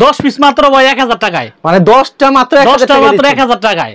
10 piece মাত্র ভাই 1000 টাকায়, মানে 10টা মাত্র 1000 টাকায়।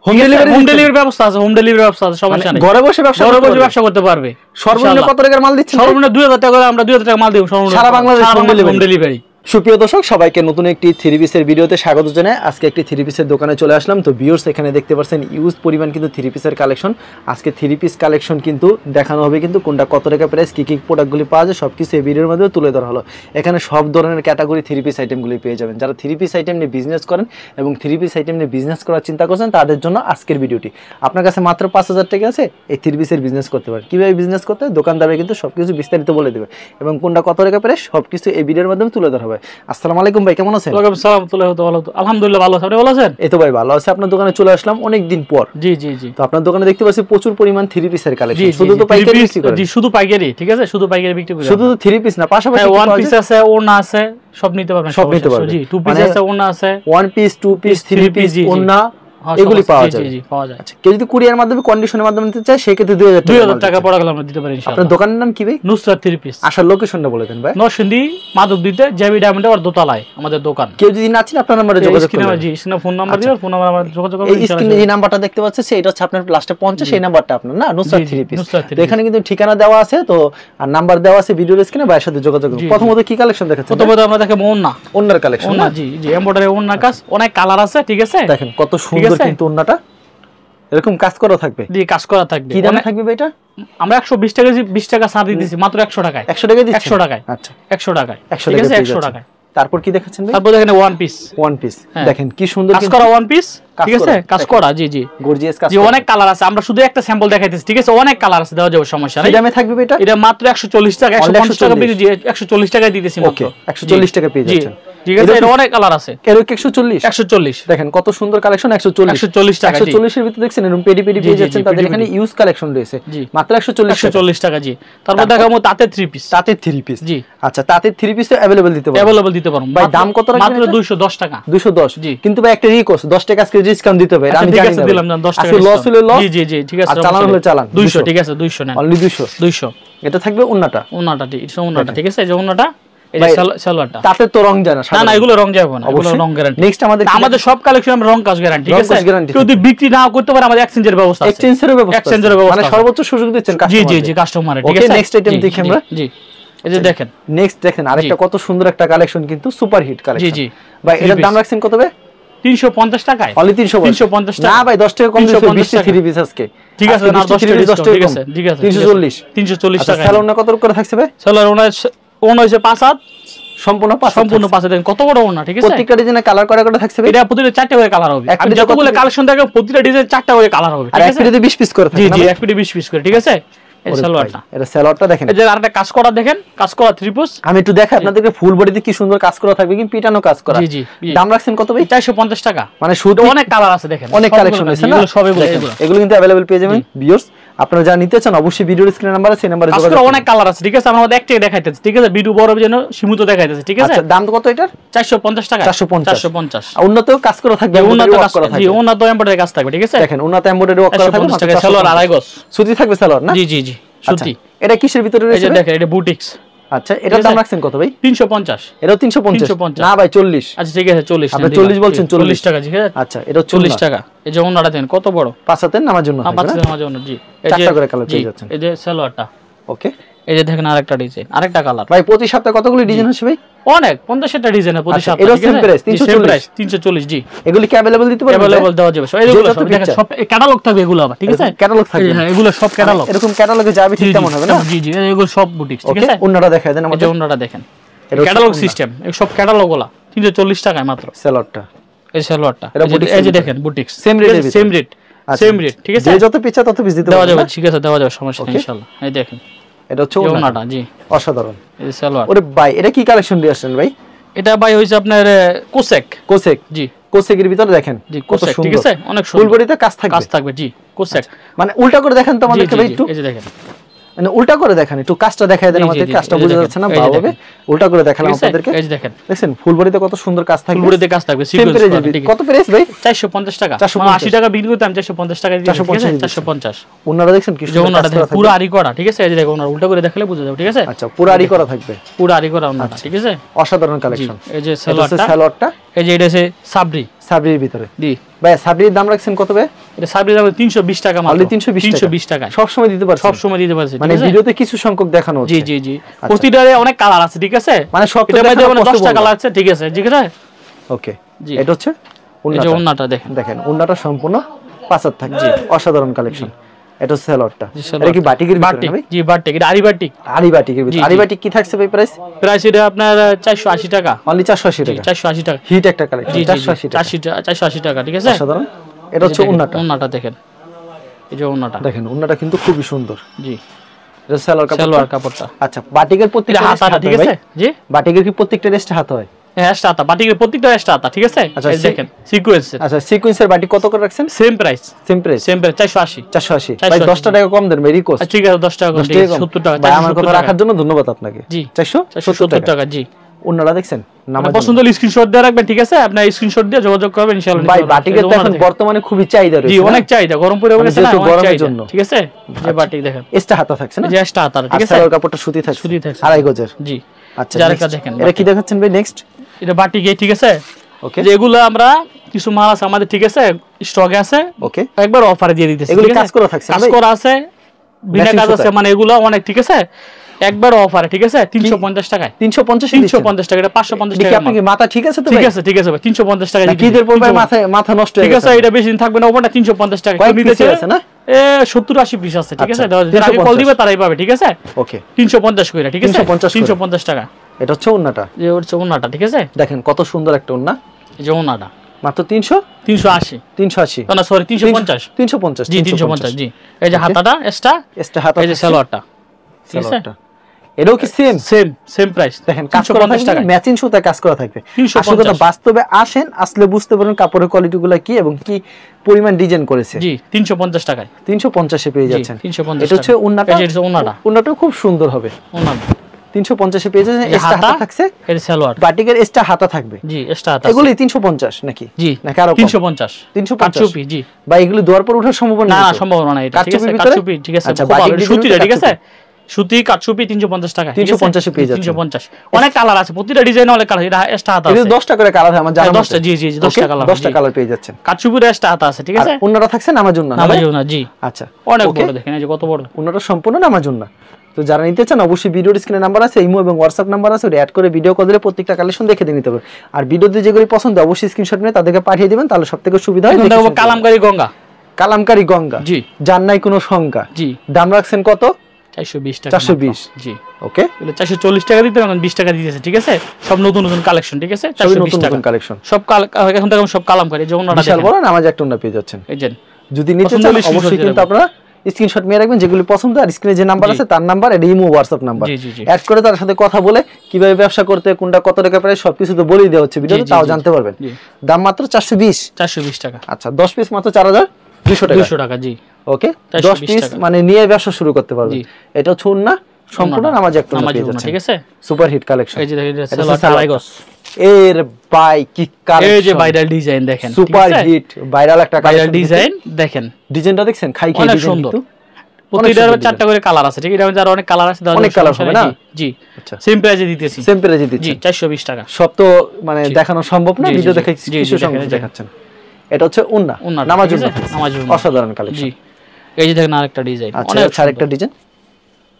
হোম ডেলিভারি ব্যবস্থা আছে, হোম ডেলিভারি ব্যবস্থা আছে, সমস্যা নেই। ঘরে বসে ব্যবসা করতে পারবে। সর্বনিম্ন কত টাকার মাল দিচ্ছেন? সর্বনিম্ন 2000 টাকা, আমরা 2000 টাকা মাল দেব সর্বনিম্ন সারা বাংলাদেশ হোম ডেলিভারি। সুপ্রিয় দর্শক, সবাইকে নতুন একটি থ্রি পিসের ভিডিওতে স্বাগত জানাই। আজকে একটি থ্রি পিসের দোকানে চলে আসলাম। তো ভিউয়ার্স, এখানে দেখতে পাচ্ছেন ইউজ পরিমাণ কিন্তু থ্রি পিসের কালেকশন। আজকে থ্রি পিস কালেকশন কিন্তু দেখানো হবে, কিন্তু কোনটা কত টাকা প্রাইস, কী কী প্রোডাক্টগুলি পাওয়া যায় সবকিছু এই ভিডিওর মধ্যে তুলে ধরা হলো। এখানে সব ধরনের ক্যাটাগরি থ্রি পিস আইটেমগুলি পেয়ে যাবেন। যারা থ্রি পিস আইটেম নিয়ে বিজনেস করেন এবং থ্রি পিস আইটেম নিয়ে বিজনেস করার চিন্তা করছেন, তাদের জন্য আজকের ভিডিওটি। আপনার কাছে মাত্র 5000 টাকা আছে, এই থ্রি পিসের বিজনেস করতে পারেন। কীভাবে বিজনেস করতে হয় দোকানদারে কিন্তু সবকিছু বিস্তারিত বলে দেবে এবং কোনটা কত টাকা প্রাইস সবকিছু এই ভিডিওর মাধ্যমে তুলে ধরা হবে। আসসালামু আলাইকুম ভাই, কেমন আছেন? ওয়ালাইকুম আসসালাম। আলহামদুলিল্লাহ ভালো আছি, আপনি ভালো আছেন? এই তো ভাই ভালো আছে। আপনার দোকানে চলে আসলাম অনেক দিন পর। জি জি জি। তো আপনার দোকানে দেখতে পাচ্ছি প্রচুর পরিমাণ থ্রি পিসের কালেকশন। শুধু তো পাইকারি বিক্রি করেন? জি, শুধু পাইকারি, ঠিক আছে, শুধু পাইকারি বিক্রি করি। শুধু থ্রি পিস না, পাশাপাশি ওয়ান পিস আছে, ওড়না আছে, সব নিতে পারবেন, সব নিতে পারবেন। জি, টু পিস আছে, ওড়না আছে, one piece, two piece, three piece, ওড়না এগুলি পাওয়া যায়। জি জি, পাওয়া যায়। আচ্ছা, কেউ যদি কুরিয়ার মাধ্যমে কন্ডিশনের মাধ্যমে নিতে চায় সেক্ষেত্রে 2000 টাকা পড়া গেলে আমরা দিতে পারি ইনশাআল্লাহ। আপনার দোকানের নাম কি ভাই? Nusrat three piece. আসার লোকেশনটা বলে দেন ভাই। নরসিংদী মাধবদীতে জেবি ডায়মন্ড আর দোতলায় আমাদের দোকান। কেউ যদি না চিনে আপনার নম্বরে যোগাযোগ করবেন। জি, স্ক্রিনে ফোন নাম্বার দিবেন, ফোন নাম্বার আমরা যোগাযোগ করব। এই স্ক্রিনে যে নাম্বারটা দেখতে পাচ্ছেন সেটা হচ্ছে আপনার লাস্টে 50, সেই নাম্বারটা আপনার না, নুসরাত থ্রি পিস। তো এখানে কিন্তু ঠিকানা দেওয়া আছে, তো আর নাম্বার দেওয়া আছে ভিডিওর স্ক্রিনে, ভাইয়ের সাথে যোগাযোগ করুন। প্রথমত কি কালেকশন দেখাচ্ছেন? প্রথমত আমরা দেখাবো ওড়না, ওড়নার কালেকশন। ওড়না, জি জি, এমব্রয়ডারি ওড়না কাজ, অনেক কালার আছে, ঠিক আছে। দেখেন কত সুন্দর কিন্তু ওড়নাটা, এরকম কাজ করা থাকবে। জি, কাজ করা থাকবে। কি দামে থাকবে এটা? আমরা 120 টাকা, 20 টাকা ছাড় দিতেছি মাত্র 100 টাকায়। 100 টাকা দিচ্ছেন? 100 টাকায়। আচ্ছা, 100 টাকায়, 100 ঠিক টাকা, আছে, 100 টাকায়। তারপর কি দেখাচ্ছেন ভাই? তারপর দেখেন ওয়ান পিস। ওয়ান পিস দেখেন কি সুন্দর কাজ করা ওয়ান পিস, ঠিক আছে, কাজ করা। জি জি, গর্জিয়াস কাজ। জি, অনেক কালার আছে, আমরা শুধু একটা স্যাম্পল দেখাইতেছি, ঠিক আছে, অনেক কালার আছে, দেওয়া যাবে, সমস্যা নাই। কি দামে থাকবে এটা? এটা মাত্র 140 টাকা, 150 টাকা বিক্রি, 140 টাকায় দিতেছি মাত্র। 140 টাকা পেয়ে যাচ্ছেন, ঠিক আছে। এর অনেক কালার আছে। এর 140 দেখেন কত সুন্দর কালেকশন। 140 টাকা। 140 এর ভিতরে দেখছেন এরকম পেডি পেয়ে যাচ্ছেন। তাদের এখানে ইউজ কালেকশন রয়েছে মাত্র 140 টাকা। জি, তারপর দেখাবো তাঁতের থ্রি পিস। তাঁতের থ্রি পিস, জি। আচ্ছা, তাঁতের থ্রি পিস अवेलेबल দিতে পারবো ভাই। দাম কত রাখবেন? মাত্র 210 টাকা। 210। জি, কিন্তু ভাই একটা রিকোয়েস্ট, 10 টাকা আজকে ডিসকাউন্ট দিতে হবে। আমি জানি না, দিলাম না 10 টাকা। লস হলে লস। জি জি জি, ঠিক আছে, চালান হলে চালান। 200, ঠিক আছে, 200 নেন, অনলি 200। এটা থাকবে ওন্নাটা, ঠিক আছে, এই যে ওন্নাটা, এই যে সালোয়ারটা। তাতে তো রং যায় না? না না, এগুলো রং যাবে না, এগুলো রং গ্যারান্টি। নেক্সট আমাদের সব কালেকশন আমরা রং কাজ গ্যারান্টি, ঠিক আছে। যদি বিক্রি না করতে পারে আমাদের এক্সচেঞ্জের ব্যবস্থা আছে। এক্সচেঞ্জের ব্যবস্থা মানে সর্বোচ্চ সুযোগ দিচ্ছেন কাস্টমার। জি জি জি, কাস্টমারে, ঠিক আছে। নেক্সট আইটেম দেখি আমরা। জি, এই যে দেখেন, নেক্সট দেখেন আরেকটা কত সুন্দর একটা কালেকশন, কিন্তু সুপার হিট কালেকশন। জি জি ভাই, এটার দাম রাখছেন কত ভাই? 350 টাকায়। অনলি 350 টাকা। না ভাই, 10 টাকা কম দিচ্ছি 20 থ্রি পিস আজকে, ঠিক আছে, না 10 টাকা, ঠিক আছে, ঠিক আছে, 340 টাকা। সালোয়ার কত করে থাকছে ভাই? সালোয়ার ওনা হইছে 5 হাত, সম্পূর্ণ 5 দেখেন কত বড় ওনা, ঠিক আছে। প্রত্যেকটা ডিজাইনে কালার করে থাকছে ভাই? এটা প্রতিটা 4টা করে কালার হবে। আমি যতগুলো কালেকশন দেখাবো প্রতিটা ডিজাইন 4টা করে কালার হবে, ঠিক আছে। আর একটা 20 পিস করে থাকে। জি জি, এক পিটি 20 পিস করে, ঠিক আছে। এই সালোয়ারটা, এটা সালোয়ারটা দেখেন, এই যে আরেকটা কাজ করা দেখেন, কাজ করা থ্রি পিস। আমি একটু দেখাই আপনাদেরকে, ফুল বডিতে কি সুন্দর কাজ করা থাকবে, কিন্তু পিটানো কাজ করা। জি জি, দাম রাখছেন কত ভাই? 450 টাকা। মানে শুধু অনেক কালার আছে, দেখেন অনেক কালেকশন আছে না, এগুলো কিন্তু अवेलेबल পেয়ে যাবেন ভিউয়ার্স। আপনারা যারা নিতে চান অবশ্যই ভিডিওর স্ক্রিনে নাম্বার আছে, সেই নাম্বারে যোগাযোগ করুন। অনেক কালার আছে, ঠিক আছে, আমরা একটাই দেখাইতেছি, ঠিক আছে, ভিডিও বড় যেন সীমিত দেখাইতেছি, ঠিক আছে। আচ্ছা, দাম কত এটার? 450 টাকা। 450। উন্নত কাজ করা থাকবে, উন্নত কাজ করা থাকবে, জি, উন্নত এমব্রয়ডারি কাজ থাকবে, ঠিক আছে। দেখেন উন্নত এমব্রয়ডারি ওয়ার্ক করা থাকবে। সালোয়ার আড়াই গজ সুতি থাকবে সালোয়ার না? জি জি জি, সুতি। এটা কিসের ভিতরে রয়েছে? এই যে দেখেন, এটা বুটিক্স। আচ্ছা, এটার দাম রাখছেন কত ভাই? 350। এটাও 350? না ভাই, 40। আচ্ছা, ঠিক আছে, 40। আপনি 40 বলছেন, 40 টাকা, ঠিক আছে। আচ্ছা, এটা 40 টাকা। এই যে ওন্নাটা দেন কত বড়, 5 হাতের নামার জন্য, 5 হাতের নামার জন্য। জি, এই যে 4টা করে কালার পেয়ে যাচ্ছেন। এই যে সালোয়ারটা, ওকে। এই যে দেখেন আরেকটা ডিজাইন, আরেকটা কালার। ভাই, প্রতি সপ্তাহে কতগুলো ডিজাইন আছে ভাই? অনেক, 50টা ডিজাইন আছে প্রতি সপ্তাহে, ঠিক আছে। 340। জি, এগুলি কি अवेलेबल দিতে পারবেন? अवेलेबल দেওয়া যাবে। এগুলো সব দেখেন, সব ক্যাটালগ থাকবে, এগুলো আবার, ঠিক আছে, ক্যাটালগ থাকবে। হ্যাঁ, এগুলো সব ক্যাটালগ। এরকম ক্যাটালগে যাবে ঠিক তেমন হবে না? জি জি, এগুলো সব বুটিক্স, ঠিক আছে। ওন্নাটা দেখায় দেন আমাদের। এই যে ওন্নাটা দেখেন, ক্যাটালগ সিস্টেম, এই সব ক্যাটালগ গুলো 340 টাকায় মাত্র। সালোয়ারটা, এই সালোয়ারটা, এই যে দেখেন বুটিক্স, সেম রেট, ঠিক আছে। যে যত পিছা তত পিস দিতে দেওয়া যাবে, ঠিক আছে, দেওয়া যাবে, সমস্যা নেই ইনশাআল্লাহ। এই দেখেন, এটা হচ্ছে ওন্নাটা, জি, অসাধারণ। এই সালোয়ার। ওরে ভাই, এটা কি কালেকশন দিয়ে আসছেন ভাই? এটা ভাই হইছে আপনার কোসেক। জি, কোসেকের ভিতরে দেখেন, জি, কোসেক, ঠিক আছে, অনেক সুন্দর। ফুল বডিতে কাজ থাকবে। জি, কোসেক। মানে উল্টা করে দেখেন তো আমাদেরকে ভাই একটু। এই যে দেখেন, মানে উল্টা করে দেখেন, একটু কাজটা দেখায় দেন আমাদের, কাজটা বোঝা যাচ্ছে না ভালোভাবে, উল্টা করে দেখালাম আপনাদেরকে। এই যে দেখেন, দেখেন ফুল বডিতে কত সুন্দর কাজ থাকবে, ফুল বডিতে কাজ থাকবে, কত প্রাইস ভাই? 450 টাকা, মানে 80 টাকা বিক্রি করতে আমি 450 টাকা দিই, 450। ওনারা দেখছেন কি সুন্দর কাজ করা, পুরো আরি করা, ঠিক আছে? এই যে দেখো ওনারা উল্টা করে দেখালে বুঝা যাবে, ঠিক আছে? আচ্ছা, পুরো আরি করা থাকবে, পুরো আরি করা ওনারা, ঠিক আছে? অসাধারণ কালেকশন। এই যে সালোয়ারটা, এই যে এটা আছে সাবরির ভিতরে জি ভাই। সাবরির দাম রাখছেন কত ভাই? এটা সাবরির দাম 320 টাকা মাত্র, 320 টাকা। সব সময় দিতে পারছেন, সব সময় দিতে পারছেন, মানে ভিডিওতে কিছু সংখ্যক দেখানো হচ্ছে। জি জি জি, প্রতিটারে অনেক কালার আছে, ঠিক আছে? মানে সব এটা মধ্যে 10টা কালার আছে, ঠিক আছে? ঠিক আছে, ওকে। এটা হচ্ছে ওন্নাটা, দেখেন ওন্নাটা সম্পূর্ণ পাঁচাত থাকে, জি অসাধারণ কালেকশন। এটা সালোয়ারটা, এটা কি বাটিকের ভিতরে না ভাই? জি বাটিক, এটা আরি বাটিকের ভিতরে। আরি বাটিক কি থাকছে ভাই প্রাইস? এটা আপনার 480 টাকা, অনলি 480 টাকা, 480 টাকা। হিট একটা কালেকশন, 480 টাকা, ঠিক আছে? অসাধারণ। এটা হচ্ছে ওন্নাটা দেখেন, এই যে ওন্নাটা দেখেন, ওন্নাটা কিন্তু খুবই সুন্দর। জি, এটা সালোয়ার কাপড়টা। আচ্ছা, বাটিকের প্রত্যেকটা হাতা, ঠিক আছে? জি, বাটিকের কি প্রত্যেকটা রেস্টে হাত হয়? এক্সট্রা হাতা, বাটিকের প্রত্যেকটা এক্সট্রা হাতা, ঠিক আছে? এই দেখেন সিকোয়েন্স। আচ্ছা, সিকোয়েন্সের বাটি কত করে রাখছেন? সেম প্রাইস 480 ভাই। 10 টাকা কম দেন ভাই, রিকোয়েস্ট। ঠিক আছে, 10 টাকা কম, 70 টাকা ভাই। আমার কথা রাখার জন্য ধন্যবাদ আপনাকে। জি, 470 টাকা। জি, ওনারা দেখছেন, পছন্দ হলে স্ক্রিনশট দিয়ে রাখবেন, ঠিক আছে? আপনার স্ক্রিনশট দিয়ে যোগাযোগ করবেন ইনশাআল্লাহ। ভাই বাটিকের তো এখন বর্তমানে খুবই চাহিদা রয়েছে। জি, অনেক চাহিদা, গরম পড়ে গেছে না, গরমের জন্য, ঠিক আছে? যে বাটিক দেখেন, এক্সট্রা হাতা থাকছে না? যে এক্সট্রা হাতা, ঠিক আছে? সালোয়ার কাপড়টা সুতি থাকছে, আড়াই গজের। জি, আচ্ছা, যারা দেখেন, এটা কি দেখাচ্ছেন ভাই নেক্সট? এটা বাটিকে, ঠিক আছে? ওকে, যে এগুলো আমরা কিছু মাল আছে আমাদের, ঠিক আছে? স্টকে আছে, ওকে, একবার অফারে দিয়ে দিতেছি। এগুলো কাজ করা থাকছে, কাজ করা আছে, বিনা কাজ আছে, মানে এগুলো অনেক, ঠিক আছে? একবার অফারে, ঠিক আছে? 350 টাকায়, 350 টাকা, এটা 550 টাকা। আপনি কি মাথা ঠিক আছে তো? ঠিক আছে, ঠিক আছে ভাই, 350 টাকা দিতে। কিদের পর ভাই মাথা নষ্ট হয়ে গেছে, ঠিক আছে? এটা বেশি দিন থাকবে না, ওপরটা 350 টাকা কেউ নিতে চায় না। 70-80 পিস আছে, ঠিক আছে? যারা আগে কল দিবে তারাই পাবে, ঠিক আছে? ওকে, 350 কইরা, ঠিক আছে? 350 টাকা। এটা হচ্ছে ওন্নাটা, যে হচ্ছে ওন্নাটা, ঠিক আছে? দেখেন কত সুন্দর একটা ওন্না। এই যে ওন্নাটা মাত্র 380 না সরি 350 জি 350 জি। এই যে হাতাটা এক্সট্রা হাতা, এই যে সালোয়ারটা, ঠিক আছে? এটাও কি সেম প্রাইস, দেখেন কাজ করা থাকবে, ম্যাচিং সুতায় কাজ করা থাকবে। আসলে তো বাস্তবে আসেন, আসলে বুঝতে পারেন কাপড়ের কোয়ালিটিগুলো কি এবং কি পরিমাণ ডিজাইন করেছে। জি, 350 টাকায়, 350 এ পেয়ে যাচ্ছেন। 350। এটা হচ্ছে ওন্নাটা, ওন্নাটা খুব সুন্দর হবে। ওন্নাটা 350 এ পেয়ে যাচ্ছেন, এক্সট্রা হাতা থাকছে, এর সালোয়ার বাটিকের এক্সট্রা হাতা থাকবে। জি, এক্সট্রা হাতা। এগুলি 350 নাকি? জি, নাকি আরো 350 কাটচুপি। জি ভাই, এগুলি দুয়ার পর ওঠার সম্ভাবনা না, সম্ভাবনা না, এটা ঠিক আছে? কাটচুপি, ঠিক আছে? আচ্ছা, বাটিক সুতি, ঠিক আছে? সুতি কাটচুপি 350 টাকা, 350 এ পেয়ে যাচ্ছেন। 350 অনেক কালার আছে, প্রতিটা ডিজাইনে অনেক কালার। এটা এক্সট্রা হাতা আছে, এটা 10 টাকা করে কালার হয় আমার জানা। 10টা, জি জি 10টা কালার, 10টা কালার পেয়ে যাচ্ছেন। কাটচুপির এক্সট্রা হাতা আছে, ঠিক আছে? ওন্নাটা থাকছে নামার জন্য, না জি। আচ্ছা, অনেক বড়, দেখেন এই যে কত বড়। ওন্নাটা সম্পূর্ণ নামার জন্য। তো যারা নিতে চান অবশ্যই ভিডিওর স্ক্রিনে নাম্বার আছে, ইমো এবং হোয়াটসঅ্যাপ নাম্বার আছে, ওটা অ্যাড করে ভিডিও কল দিলে প্রত্যেকটা কালেকশন দেখে নিতে হবে। আর ভিডিওতে যেগুলি পছন্দ অবশ্যই স্ক্রিনশট নিয়ে তাদেরকে পাঠিয়ে দিবেন, তাহলে সবথেকে সুবিধা হয়। দেখো কালামকারী গঙ্গা, জি, যার নাই কোনো সংখ্যা। জি, দাম রাখছেন কত? 420 টাকা। 420 জি, ওকে। এগুলো 440 টাকা দিতে, এখন 20 টাকা দিতেছে, ঠিক আছে? সব নতুন কালেকশন, ঠিক আছে? 420 টাকা কালেকশন, সব এখন তো সব কালামকারী। যে ওন্নাটা বিশাল বড়, নামাজ একটা ওন্না পেয়ে যাচ্ছেন। এই যে যদি নিতে চান অবশ্যই কিন্তু আপনারা স্ক্রিনশট নিয়ে রাখবেন যেগুলি পছন্দ, আর স্ক্রিনে যে নাম্বার আছে তার নাম্বার, এটা ইমো হোয়াটসঅ্যাপ নাম্বার, অ্যাড করে তার সাথে কথা বলে কিভাবে ব্যবসা করতে, কোনটা কত টাকা প্রাইস সবকিছু তো বলেই দেওয়া হচ্ছে ভিডিওতে, তাও জানতে পারবেন। দাম মাত্র 420 টাকা। আচ্ছা, 10 পিস মাত্র 4200 টাকা। জি, ওকে, 10 পিস মানে নিয়ে ব্যবসা শুরু করতে পারবেন। এটা হচ্ছে ওন্না সম্পূর্ণ নামাজ একটা ওন্না পেয়ে যাচ্ছেন, ঠিক আছে? Super hit collection. এই যে দেখেন সালোয়ার আড়াইগজ, এর ভাই কি কালেকশন, এই যে ভাইরাল ডিজাইন দেখেন, সুপার হিট ভাইরাল একটা ভাইরাল ডিজাইন দেখেন। ডিজাইনটা দেখছেন, খাই অনেক সুন্দর। প্রতিটার 4টা করে কালার আছে, ঠিক আছে? এটা যারা অনেক কালার আছে, অনেক কালার হবে না? জি, আচ্ছা, সেম প্রাইসে দিতেছি, সেম প্রাইসে দিতেছি। জি, 420 টাকা। সব তো মানে দেখানো সম্ভব না, ভিডিও দেখে কিছু সংখ্যা দেখাচ্ছেন। এটা হচ্ছে ওন্না, নামাজ জন্য অসাধারণ কালেকশন। জি, এই যে দেখেন আরেকটা ডিজাইন, অনেক আরেকটা ডিজাইন।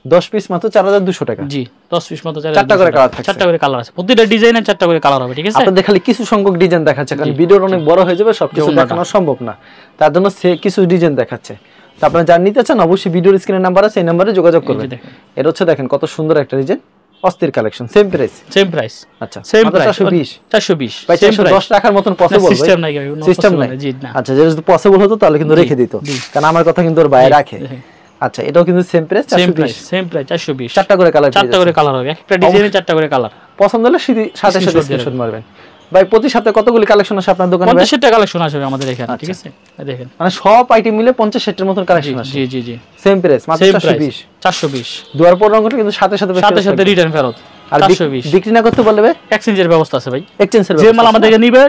10 পিস মাত্র 4200 টাকা। জি, 10 পিস মাত্র 4টা করে কালার থাকছে, 4টা করে কালার আছে, প্রতিটা ডিজাইনে 4টা করে কালার হবে, ঠিক আছে? আপনাদের খালি কিছু সংখ্যক ডিজাইন দেখাচ্ছে, কারণ ভিডিও অনেক বড় হয়ে যাবে, সবকিছু দেখানো সম্ভব না, তার জন্য কিছু ডিজাইন দেখাচ্ছে। তো আপনারা যারা নিতে চান অবশ্যই ভিডিওর স্ক্রিনে নাম্বার আছে, এই নম্বরে যোগাযোগ করবেন। এটা হচ্ছে দেখেন কত সুন্দর একটা ডিজাইন, অস্থির কালেকশন, সেম প্রাইস। আচ্ছা, সেম প্রাইস 420 ভাই, 410 টাকার মতন পসিবল ভাই? সিস্টেম নাই, সিস্টেম নাই। আচ্ছা, যদি পসিবল হতো তাহলে কিন্তু রেখে দিত, কারণ আমার কথা কিন্তু ওর বাইরে রাখে। আচ্ছা, এটাও কিন্তু সেম প্রাইস 420 4টা করে কালার, 4টা করে কালার হবে, একটা ডিজাইনে 4টা করে কালার। পছন্দ হলে সাথে সাথে স্ক্রিনশট মারবেন। ভাই প্রতি সপ্তাহে কতগুলি কালেকশন আসে আপনার দোকানে? 50-60টা কালেকশন আসবে আমাদের এখানে, ঠিক আছে? দেখেন মানে সব আইটেম মিলে 50-60 এর মতন কালেকশন আসে। জি জি জি, সেম প্রাইস, মাত্র 420। 420 দুয়ার পর রং কিন্তু সাথে সাথে রিটার্ন ফেরত। আর 420 বিক্রি না করতে বলবে এক্সচেঞ্জের ব্যবস্থা আছে ভাই। এক্সচেঞ্জের যে মাল আমাদের নিবে,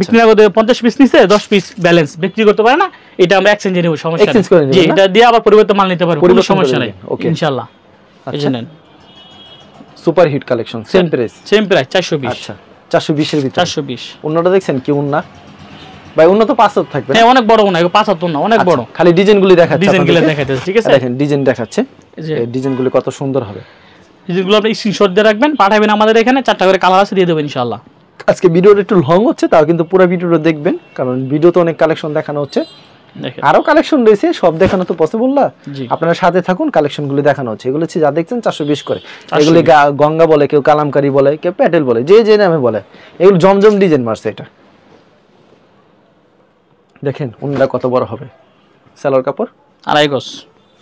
বিক্রি না করতে 50 পিস নিছে, 10 পিস ব্যালেন্স বিক্রি করতে পারে না, এটা আমরা এক্সচেঞ্জে নিব, সমস্যা নেই। জি, এটা দিয়ে আবার পরিবর্তে মাল নিতে পারবো, কোনো সমস্যা নাই ইনশাআল্লাহ। এই জন্য super hit collection, same price 420। আচ্ছা 420 এর ভিতরে 420। ওন্নাটা দেখছেন কি ওন্না ভাই? ওন্না তো 5 হাত থাকবে। হ্যাঁ, অনেক বড় ওন্না, 5 হাত ওন্না, অনেক বড়। খালি ডিজাইনগুলি দেখাচ্ছে, ডিজাইনগুলো দেখাইতেছে, ঠিক আছে? দেখেন ডিজাইন দেখাচ্ছে, এই ডিজাইনগুলো কত সুন্দর হবে। ডিজাইনগুলো আপনি স্ক্রিনশট দিয়ে রাখবেন, পাঠাবেন আমাদের এখানে, 4টা করে কালার আছে, দিয়ে দেব ইনশাআল্লাহ। আজকে ভিডিওটা একটু লং হচ্ছে, তাও কিন্তু পুরো ভিডিওটা দেখবেন, কারণ ভিডিওতে অনেক কালেকশন দেখানো হচ্ছে, আরো কালেকশন রয়েছে, সব দেখানো তো পসিবল না। আপনারা সাথে থাকুন, কালেকশনগুলো দেখানো হচ্ছে। এগুলো হচ্ছে যা দেখছেন 420 করে। এগুলো গঙ্গা বলে, কেউ কালামকারী বলে, কেউ প্যাটেল বলে, যে যে নামে বলে। এগুলো জমজম ডিজাইন মারছে। এটা দেখেন ওন্নাটা কত বড় হবে। সালোয়ার কাপড় 2.5 গজ,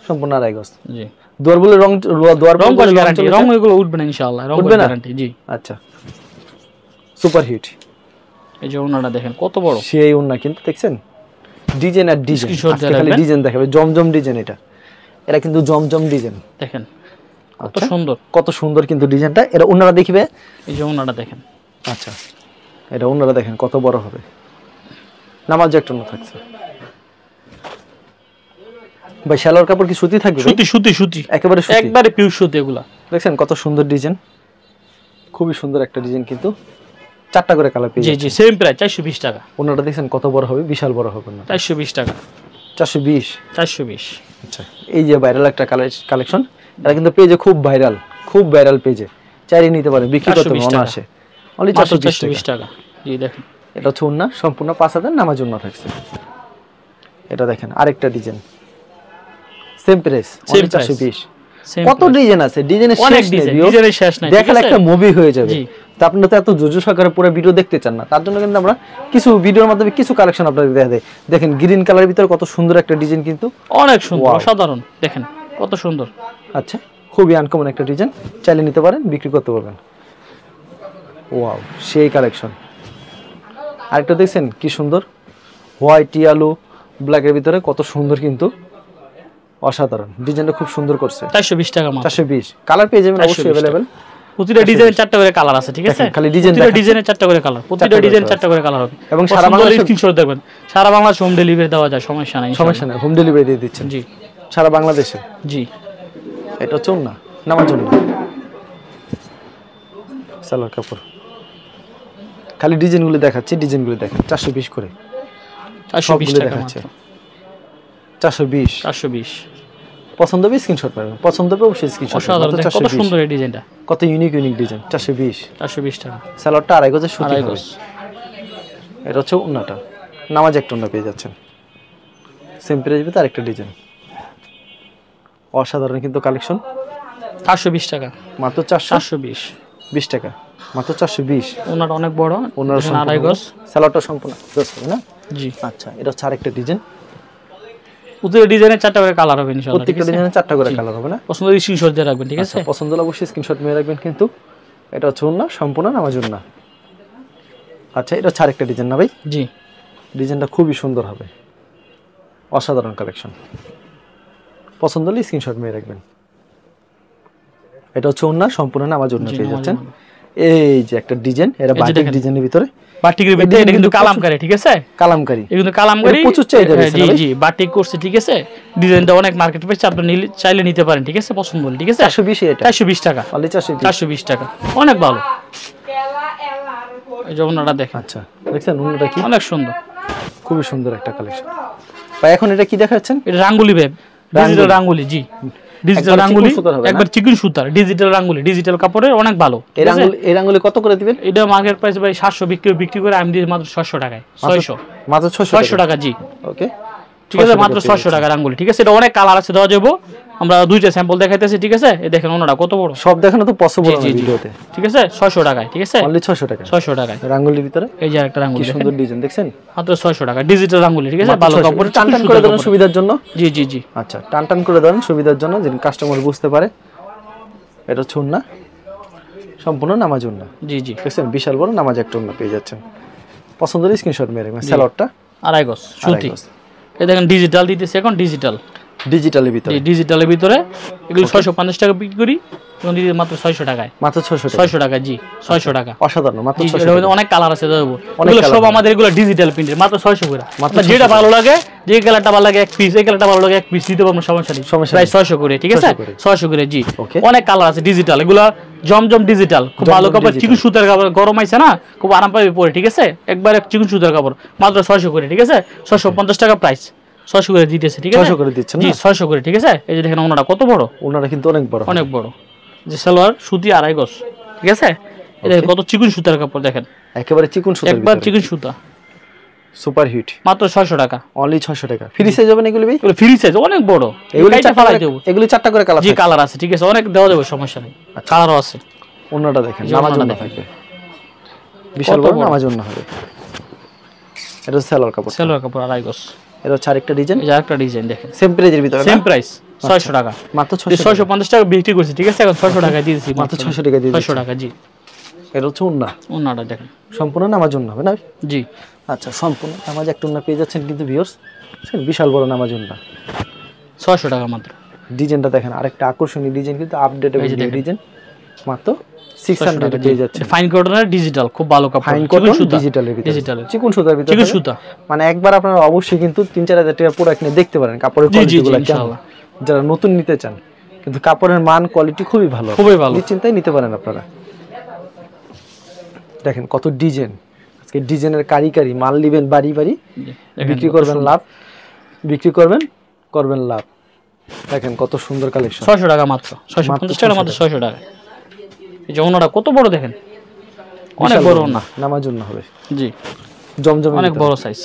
সম্পূর্ণ 2.5 গজ। জি, দুয়ার বলে রং, দুয়ার রং গ্যারান্টি, রং এগুলো উঠবে না ইনশাআল্লাহ, রং গ্যারান্টি। জি আচ্ছা, সুপার হিট। এই যে ওন্নাটা দেখেন কত বড়, সেই ওন্না কিন্তু দেখছেন ডিজাইন আর ডিজাইন, খালি ডিজাইন দেখাবে, জমজম ডিজাইন। এটা কিন্তু জমজম ডিজাইন, দেখেন কত সুন্দর, কত সুন্দর কিন্তু ডিজাইনটা। এটা ওন্নাটা দেখিবে, এই যে ওন্নাটা দেখেন। আচ্ছা, এটা ওন্নাটা দেখেন কত বড় হবে, নামাজ একটা না থাকছে ভাই। সালোয়ার কাপড় কি সুতি থাকবে? সুতি সুতি সুতি, একেবারে সুতি, একবারে পিওর সুতি। এগুলা দেখছেন কত সুন্দর ডিজাইন, খুবই সুন্দর একটা ডিজাইন কিন্তু। 4টা করে কালার পেয়ে যাচ্ছে। জি জি, সেম প্রাইস 420 টাকা। ওন্নাটা দেখছেন কত বড় হবে, বিশাল বড় হবে না? 420 টাকা। 420। আচ্ছা, এই যে ভাইরাল একটা কালেকশন, এটা কিন্তু পেজে খুব ভাইরাল পেজে, চাইলে নিতে পারে, বিক্রি করতে মনে আসে। অনলি 420 টাকা। জি দেখেন, এটা হচ্ছে ওন্না, সম্পূর্ণ 5000 নামাজ ওন্না থাকছে। এটা দেখেন আরেকটা ডিজাইন, সেম প্রাইস, অনলি 420। কত ডিজাইন আছে, ডিজাইনের শেষ নাই, দেখালে একটা মুভি হয়ে যাবে। তা আপনারা তো এত জোজো সহকারে পুরো ভিডিও দেখতে চান না, তার জন্য কিন্তু আমরা কিছু ভিডিওর মাধ্যমে কিছু কালেকশন আপনাদের দেখা দেয়। দেখেন গ্রিন কালারের ভিতরে কত সুন্দর একটা ডিজাইন, কিন্তু অনেক সুন্দর, অসাধারণ। দেখেন কত সুন্দর। আচ্ছা, খুবই আনকমন একটা ডিজাইন, চাইলে নিতে পারেন, বিক্রি করতে পারবেন। ওয়াও, সেই কালেকশন। আরেকটা দেখছেন কি সুন্দর, হোয়াইট ইয়েলো ব্ল্যাকের ভিতরে কত সুন্দর, কিন্তু অসাধারণ ডিজাইনটা, খুব সুন্দর করছে। 420 টাকা মাত্র। 420 কালার পেয়ে যাবেন অবশ্যই अवेलेबल। প্রতিটা ডিজাইনে 4টা করে কালার আছে, ঠিক আছে? খালি ডিজাইন, প্রতিটা ডিজাইনে 4টা করে কালার, প্রতিটা ডিজাইন 4টা করে কালার হবে। এবং সারা বাংলাদেশে স্ক্রিনশট দেখবেন, সারা বাংলাদেশে হোম ডেলিভারি দেওয়া যায়, সমস্যা নাই। হোম ডেলিভারি দিয়ে দিচ্ছেন? জি, সারা বাংলাদেশে। জি, এটা হচ্ছে না নামার জন্য সালোয়ার কাপড়, খালি ডিজাইনগুলো দেখাচ্ছি, ডিজাইনগুলো দেখেন। 420 করে, 420 টাকা মাত্র। 420। পছন্দ হবে স্ক্রিনশট পাবেন, পছন্দ হবে অবশ্যই স্ক্রিনশট। কত সুন্দর এই ডিজাইনটা, কত ইউনিক ডিজাইন। 420 টাকা। সালোয়ারটা 2.5 গজের সুতি হবে। এটা হচ্ছে ওন্নাটা, নামাজ একটা ওন্না পেয়ে যাচ্ছেন, সেম প্রাইস ভিতরে আরেকটা ডিজাইন। অসাধারণ কিন্তু কালেকশন। 420 টাকা মাত্র। 420 টাকা মাত্র। 420। ওন্নাটা অনেক বড়, ওন্নার 2.5 গজ, সালোয়ারটা সম্পূর্ণ গজ হবে না? জি। আচ্ছা, এটা হচ্ছে আরেকটা ডিজাইন, প্রতিটা ডিজাইনে 4টা করে কালার হবে ইনশাআল্লাহ। প্রত্যেকটা ডিজাইনে 4টা করে কালার হবে না? পছন্দ হলে স্ক্রিনশট দিয়ে রাখবেন, ঠিক আছে? পছন্দ হলে অবশ্যই স্ক্রিনশট নিয়ে রাখবেন। কিন্তু এটা হচ্ছে ওন্না, সম্পূর্ণ নামাজ ওন্না। আচ্ছা, এটা হচ্ছে আরেকটা ডিজাইন না ভাই? জি, ডিজাইনটা খুবই সুন্দর হবে, অসাধারণ কালেকশন। পছন্দ হলে স্ক্রিনশট নিয়ে রাখবেন। এটা হচ্ছে ওন্না, সম্পূর্ণ নামাজ ওন্না পেয়ে যাচ্ছেন। এই যে একটা ডিজাইন, এটা বাটিক ডিজাইনের ভিতরে, বাটিকের ভিতরে এটা কিন্তু কালামকারী, ঠিক আছে? কালামকারী, এটা কিন্তু কালামকারী প্রচুর চাহিদা রয়েছে। জি জি, বাটিক করছে, ঠিক আছে? ডিজাইনটা অনেক মার্কেট পেয়েছে, আপনি চাইলে নিতে পারেন, ঠিক আছে? পছন্দ হলে, ঠিক আছে? 420 এটা 420 টাকা, অনলি 420 টাকা, অনেক ভালো। এই যে ওন্নাটা দেখেন। আচ্ছা, দেখছেন ওন্নাটা কি অনেক সুন্দর, খুবই সুন্দর একটা কালেকশন। ভাই এখন এটা কি দেখাচ্ছেন? এটা রাঙ্গুলি বেব, ডিজিটাল রাঙ্গুলি। জি, ডিজিটাল রাঙ্গুলি, একবার চিকন সুতার ডিজিটাল রাঙ্গুলি, ডিজিটাল কাপড়ের, অনেক ভালো। এই রাঙ্গুলি কত করে দিবেন? এটা মার্কেট প্রাইস ভাই 700 বিক্রি করে আমি দিই মাত্র 600 টাকায়। 600 মাত্র 600 টাকা। জি, ওকে, ঠিক আছে, মাত্র 600 টাকা রাঙ্গুলি, ঠিক আছে? এটা অনেক কালার আছে, দেওয়া যাবে। আমরা দুইটা স্যাম্পল দেখাইতেছি, ঠিক আছে? এই দেখেন ওন্নাটা কত বড়, সব দেখানো তো পসিবল না ভিডিওতে, ঠিক আছে? 600 টাকায়, ঠিক আছে? অনলি 600 টাকা। 600 টাকায় রাঙ্গুলির ভিতরে এই যে একটা রাঙ্গুলি, কি সুন্দর ডিজাইন দেখছেন, মাত্র 600 টাকা, ডিজিটাল রাঙ্গুলি, ঠিক আছে? ভালো কাপড়, টান করে দেন সুবিধার জন্য। জি জি জি, আচ্ছা, টান করে দেন সুবিধার জন্য, যেন কাস্টমার বুঝতে পারে। এটা হচ্ছে ওন্না, সম্পূর্ণ নামাজ ওড়না। জি জি দেখছেন বিশাল বড় নামাজ একটা ওড়না পেয়ে যাচ্ছেন। পছন্দের স্ক্রিনশট মেরে সালোয়ারটা 2.5 গজ সুতি। এই দেখেন ডিজিটাল দিতেছে এখন, ডিজিটালের ভিতরে, ডিজিটালের ভিতরে এগুলো 650 টাকা বিক্রি করি, এখন দিতে মাত্র 600 টাকায়, মাত্র 600 টাকা। জি 600 টাকা, অসাধারণ। মাত্র 600 অনেক কালার আছে দেবো, এগুলো সব আমাদের এগুলো ডিজিটাল প্রিন্টের, মাত্র 600 করে। যেটা ভালো লাগে, যে কালারটা ভালো লাগে এক পিস, এই কালারটা ভালো লাগে এক পিস দিতে পারবো, সমস্যা নেই। প্রায় 600 করে, ঠিক আছে 600 করে। জি অনেক কালার আছে ডিজিটাল, এগুলো জমজম ডিজিটাল, খুব ভালো কাপড়, চিকন সুতার কাপড়, গরম আইছে না, খুব আরাম পাবে পরে, ঠিক আছে একবারে চিকন সুতার কাপড়, মাত্র 600 করে, ঠিক আছে 650 টাকা প্রাইস, 600 করে দিতেছে, ঠিক আছে 600 করে দিচ্ছেন। জি 600 করে, ঠিক আছে। এই যে দেখেন ওনাটা কত বড়, ওনাটা কিন্তু অনেক বড়, অনেক বড়। যে সালোয়ার সুতি 2.5 গজ, ঠিক আছে। এটা কত চিকন সুতার কাপড় দেখেন, একেবারে চিকন সুতা, একবার চিকন সুতা, সুপার হিট, মাত্র 600 টাকা, অনলি 600 টাকা। ফ্রি সাইজ হবে না এগুলো ভাই? এগুলো ফ্রি সাইজ, অনেক বড়, এগুলো 4টা করে কালার, জি কালার আছে, ঠিক আছে অনেক দেওয়া যাবে, সমস্যা নেই, কালারও আছে। ওনাটা দেখেন নামাজ ওড়না থাকবে, বিশাল বড় নামাজ ওড়না হবে। এটা সালোয়ার কাপড়, 2.5 গজ। এটা হচ্ছে আরেকটা ডিজাইন, এই যে আরেকটা ডিজাইন দেখেন, সেম প্রাইজের ভিতরে, সেম প্রাইস 600 টাকা, মাত্র 650 টাকা বিক্রি করছি, ঠিক আছে এখন 600 টাকা দিয়েছি, মাত্র 600 টাকা দিয়ে 600 টাকা। জি এটা হচ্ছে ওড়না, ওড়নাটা দেখেন সম্পূর্ণ নামাজ ওড়না হবে না? জি আচ্ছা, সম্পূর্ণ নামাজ একটা ওড়না পেয়ে যাচ্ছেন কিন্তু ভিউয়ার্স, বিশাল বড় নামাজ ওড়না, 600 টাকা মাত্র। ডিজাইনটা দেখেন, আরেকটা আকর্ষণীয় ডিজাইন, কিন্তু আপডেটেবল ডিজাইন, মাত্র 600 পেয়ে যাচ্ছে। ফাইন কটনের ডিজিটাল, খুব ভালো কাপড়, ফাইন কটন ডিজিটালের ভিতরে, ডিজিটাল চিকন সুতার ভিতরে, চিকন সুতা। মানে একবার আপনারা অবশ্যই কিন্তু 3-4 হাজার টাকা প্রোডাক্ট নিয়ে দেখতে পারেন কাপড়ের কোয়ালিটিগুলো কেমন, যারা নতুন নিতে চান, কিন্তু কাপড়ের মান কোয়ালিটি খুবই ভালো, খুবই ভালো, নিশ্চিন্তায় নিতে পারেন আপনারা। দেখেন কত ডিজাইন, আজকে ডিজাইনের কারিকারি, মাল নেবেন বাড়ি বাড়ি, বিক্রি করবেন লাভ, বিক্রি করবেন লাভ। দেখেন কত সুন্দর কালেকশন, 600 টাকা মাত্র, 650 টাকা মাত্র, 600 টাকা। এই যে ওনাটা কত বড় দেখেন, অনেক বড় ওনা, নামাজ ওড়না হবে, জি জমজম অনেক বড় সাইজ।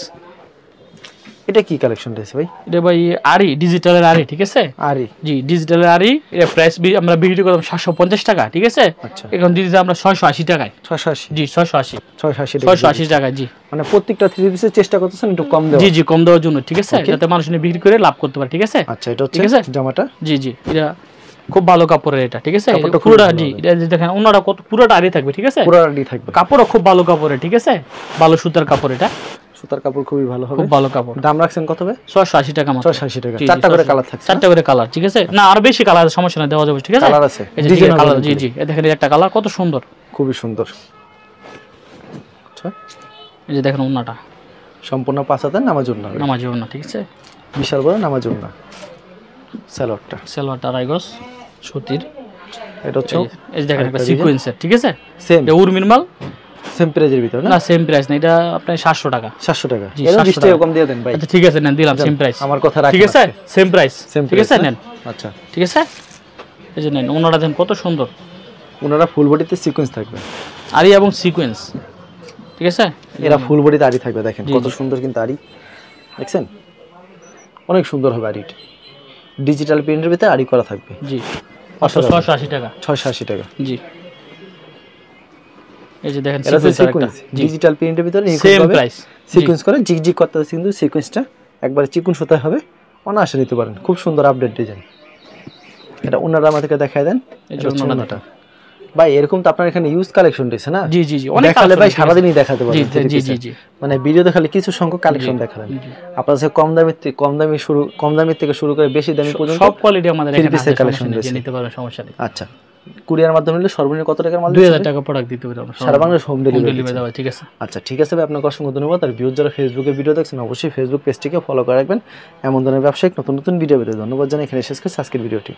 এটা কি কালেকশন রয়েছে ভাই? এটা ভাই আরি, ডিজিটালের আরি, ঠিক আছে আরি, জি ডিজিটালের আরি। এটা প্রাইস আমরা বিক্রি করলাম 750 টাকা, ঠিক আছে এখন দিতে আমরা 680 টাকায়, 680, জি 680 টাকা। জি মানে প্রত্যেকটা থ্রি পিসের চেষ্টা করতেছেন একটু কম দেওয়া, জি জি কম দেওয়ার জন্য, ঠিক আছে যাতে মানুষ বিক্রি করে লাভ করতে পারে, ঠিক আছে। আচ্ছা, এটা হচ্ছে জামাটা, জি জি এটা খুব ভালো কাপড়ের, এটা ঠিক আছে পুরোটা, জি এটা দেখেন ওনারা কত পুরোটা আরি থাকবে, ঠিক আছে পুরোটা আরি থাকবে, কাপড়ও খুব ভালো কাপড়ের, ঠিক আছে ভালো সুতার কাপড়, এটা সুতার কাপড় খুবই ভালো হবে, খুব ভালো কাপড়। দাম রাখছেন কত হবে? 680 টাকা মাত্র, 680 টাকা। 4টা করে কালার থাকছে, 4টা করে কালার, ঠিক আছে না আর বেশি কালার সমস্যা না, দেওয়া যাবে, ঠিক আছে কালার আছে, এই যে কালার, জি জি এই দেখেন একটা কালার কত সুন্দর, খুবই সুন্দর। আচ্ছা এই যে দেখেন ওন্নাটা সম্পূর্ণ 5 হাতের নামাজ ওড়না, নামাজ ওড়না, ঠিক আছে বিশাল বড় নামাজ ওড়না। সালোয়ারটা 2.5 গজ সুতির, এটা হচ্ছে এই দেখেন একটা সিকোয়েন্সের, ঠিক আছে সেম এটা উর্মির মাল, সেম প্রাইজের ভিতর না সেম প্রাইস না, এটা আপনার 700 টাকা, 700 টাকা। এর 20 টাকা কম দিয়ে দেন ভাই। আচ্ছা ঠিক আছে নেন, দিলাম সেম প্রাইস, আমার কথা রাখেন, ঠিক আছে সেম প্রাইস, ঠিক আছে নেন। আচ্ছা ঠিক আছে এই যে নেন, ওনারা দেন কত সুন্দর, ওনারা ফুল বডিতে সিকোয়েন্স থাকবে, আরি এবং সিকোয়েন্স, ঠিক আছে এরা ফুল বডিতে আরি থাকবে, দেখেন কত সুন্দর কিন্তু আরি, দেখছেন অনেক সুন্দর হবে আরিটা, ডিজিটাল প্রিন্টের ভিতরে আরি করা থাকবে, জি 680 টাকা, 680 টাকা। জি এই যে দেখেন সিকোয়েন্স ডিজিটাল প্রিন্টের ভিতরে সেম প্রাইস, সিকোয়েন্স করে জিগজিগ করতে আছে, কিন্তু সিকোয়েন্সটা একবারে চিকন সুতায় হবে, অনায়াসে নিতে পারেন, খুব সুন্দর আপডেট ডিজাইন। এটা ওনারা আমাদেরকে দেখায় দেন, এটা ওনাটা ভাই, এরকম তো আপনার এখানে ইউজ কালেকশন রয়েছে না? জি জি জি অনেক দেখালে ভাই সারা দিনই দেখাতে পারবেন, জি জি জি মানে ভিডিও দেখালে কিছু সংখ্যক কালেকশন দেখালেন, আপনার কাছে কম দামি থেকে শুরু করে বেশি দামি পর্যন্ত সব কোয়ালিটি আমাদের এখানে আছে, কালেকশন রয়েছে, নিতে পারবেন, সমস্যা নেই। আচ্ছা কুরিয়ার মাধ্যমে নিলে সর্বনিম্ন কত টাকার মাল? 2000 টাকা প্রোডাক্ট দিতে পারবো, সারা বাংলাদেশ হোম ডেলিভারি দেওয়া, ঠিক আছে। আচ্ছা ঠিক আছে ভাই, আপনাকে অসংখ্য ধন্যবাদ। আর ভিউয়ার যারা ফেসবুকে ভিডিও দেখছেন অবশ্যই ফেসবুক পেজটিকে ফলো করে রাখবেন, এমন ধরনের ব্যবসায়িক নতুন নতুন ভিডিও পেতে। ধন্যবাদ জানাই, এখানে শেষ করছি আজকের ভিডিওটি।